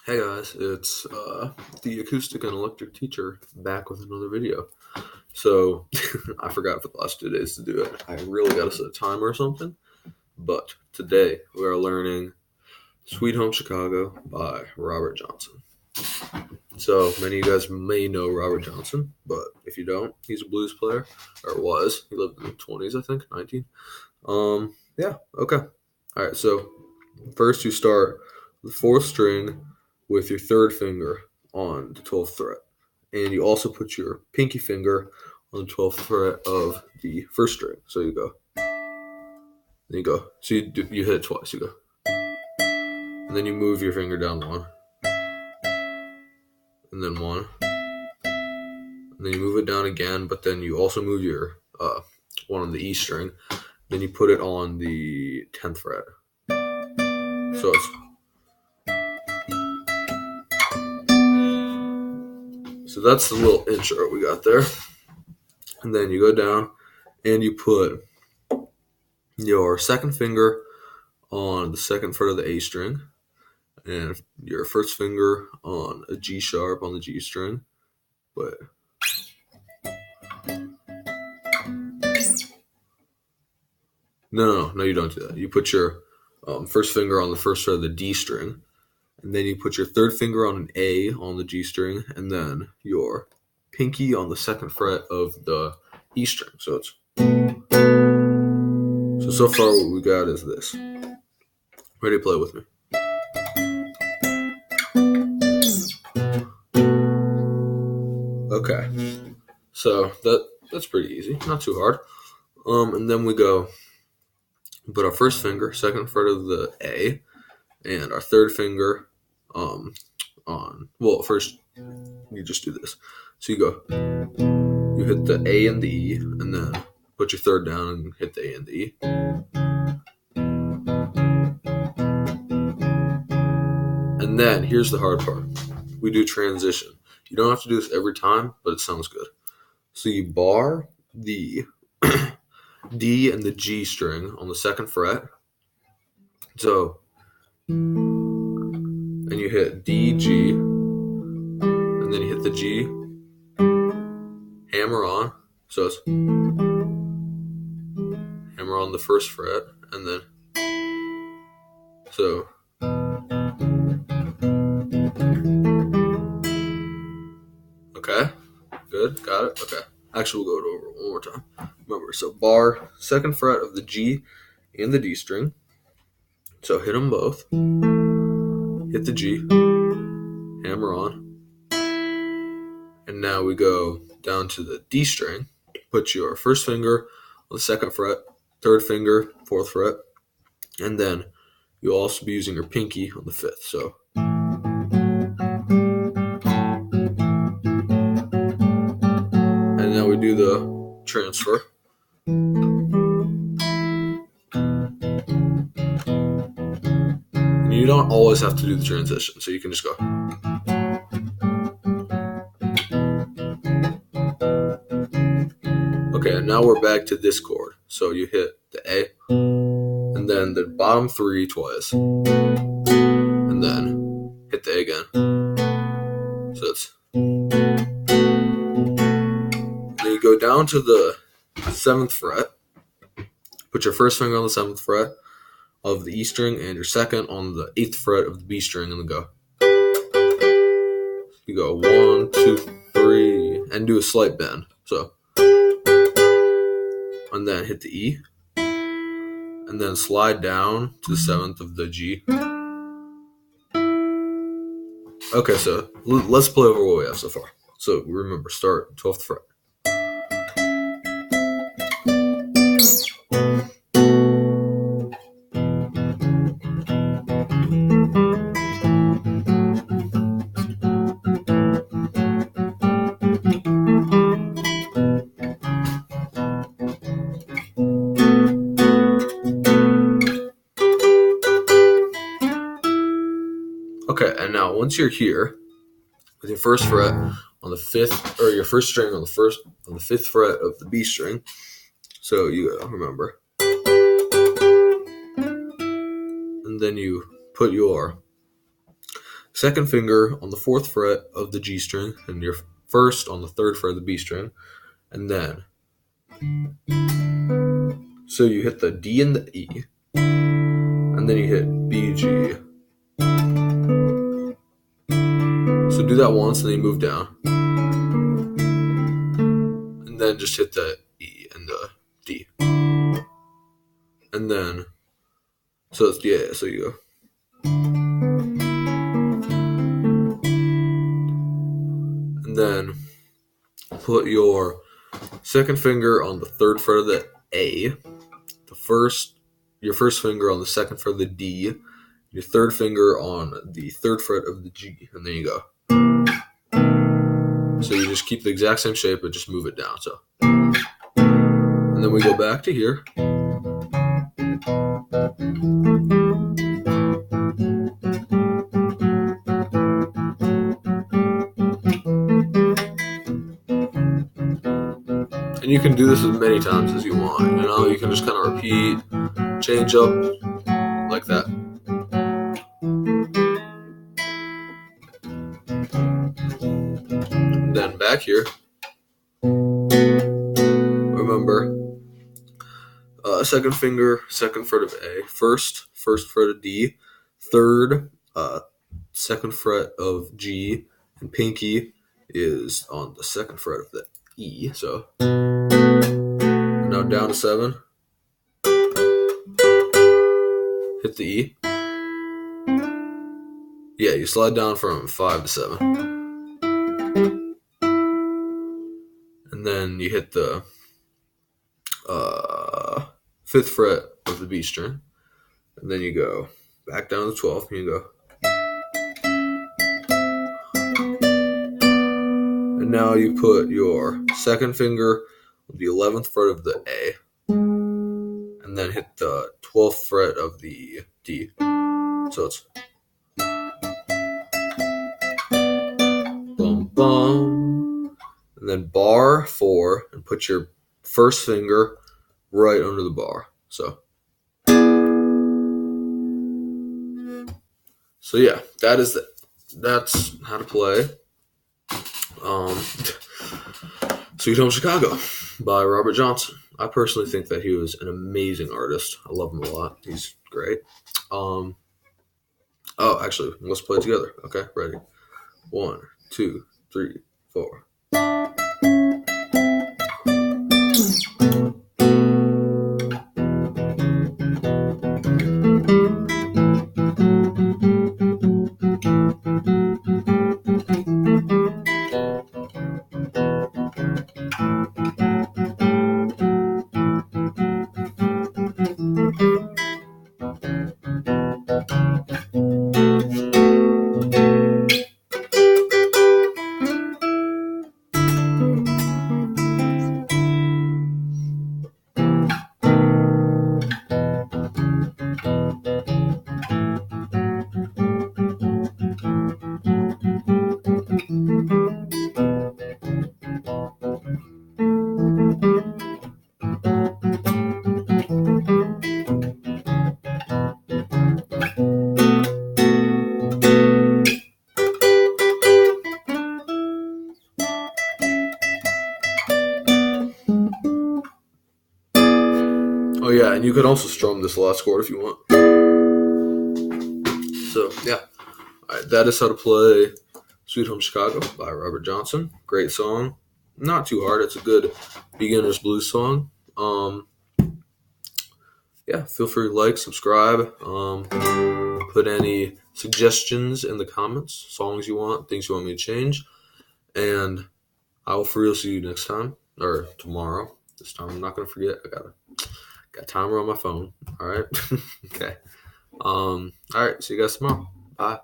Hey guys, it's the acoustic and electric teacher back with another video. So I forgot for the last 2 days to do it. I really got to set a timer or something. But today we are learning "Sweet Home Chicago" by Robert Johnson. So many of you guys may know Robert Johnson, but if you don't, he's a blues player, or was. He lived in the 20s, I think, 19. Yeah, okay. All right, so first you start the fourth string with your third finger on the 12th fret. And you also put your pinky finger on the 12th fret of the first string. So you go, then you go. So you hit it twice. You go. And then you move your finger down one, and then one. And then you move it down again, but then you also move your one on the E string. Then you put it on the 10th fret. So that's the little intro we got there. And then you go down and you put your second finger on the second fret of the A string and your first finger on a G sharp on the G string. But no, you don't do that. You put your first finger on the first fret of the D string, and then you put your third finger on an A on the G string, and then your pinky on the second fret of the E string. So far what we got is this. Ready to play with me? Okay, so that's pretty easy, not too hard. And then we go put our first finger, second fret of the A, and our third finger first you just do this. So you hit the A and the E, and then put your third down and hit the A and the E. And then here's the hard part. We do transition. You don't have to do this every time, but it sounds good. So you bar the D and the G string on the second fret. So, and you hit D, G, and then you hit the G, hammer on. So it's hammer on the first fret, and then so. Okay, good, got it. Okay, actually we'll go over it one more time. Remember, so bar second fret of the G and the D string. So hit them both. Hit the G, hammer on, and now we go down to the D string. Put your first finger on the second fret, third finger, fourth fret, and then you'll also be using your pinky on the fifth. So. And now we do the transfer. And you don't always have to do the transition, so you can just go. Okay, and now we're back to this chord. So you hit the A, and then the bottom three twice, and then hit the A again. So it's. Then you go down to the 7th fret. Put your first finger on the 7th fret of the E string and your second on the 8th fret of the B string, and then go. You go 1, 2, 3, and do a slight bend. So. And then hit the E, and then slide down to the 7th of the G. Okay, so let's play over what we have so far. So remember, start 12th fret. Okay, and now once you're here with your first fret on the fifth, or your first string on the fifth fret of the B string, so you remember, and then you put your second finger on the 4th fret of the G string, and your first on the 3rd fret of the B string, and then so you hit the D and the E, and then you hit B, G. So do that once, and then you move down, and then just hit the E and the D, and then so it's so you go. And then put your second finger on the 3rd fret of the A, your first finger on the 2nd fret of the D, your 3rd finger on the 3rd fret of the G, and there you go. So you just keep the exact same shape, but just move it down. So, and then we go back to here. And you can do this as many times as you want. You can just kind of repeat, change up like that. And then back here, remember, second finger, 2nd fret of A, first fret of D, 3rd, 2nd fret of G, and pinky is on the 2nd fret of the E. So now down to 7, hit the E. Yeah, you slide down from 5 to 7, and then you hit the 5th fret of the B string, and then you go back down to the 12th, and you go. And now you put your 2nd finger on the 11th fret of the A, and then hit the 12th fret of the D. So it's bum bum, and then bar 4, and put your first finger right under the bar. So yeah, that's how to play Sweet Home Chicago by Robert Johnson. I personally think that he was an amazing artist. I love him a lot. He's great. Actually, let's play it together. Okay, ready? 1, 2, 3, 4. Oh yeah, and you can also strum this last chord if you want. So yeah, alright, that is how to play Sweet Home Chicago by Robert Johnson. Great song, not too hard. It's a good beginner's blues song. Yeah, feel free to like, subscribe, put any suggestions in the comments, songs you want, things you want me to change, and I will for real see you next time, or tomorrow. This time I'm not going to forget. I got a timer on my phone. All right. Okay. All right. See you guys tomorrow. Bye.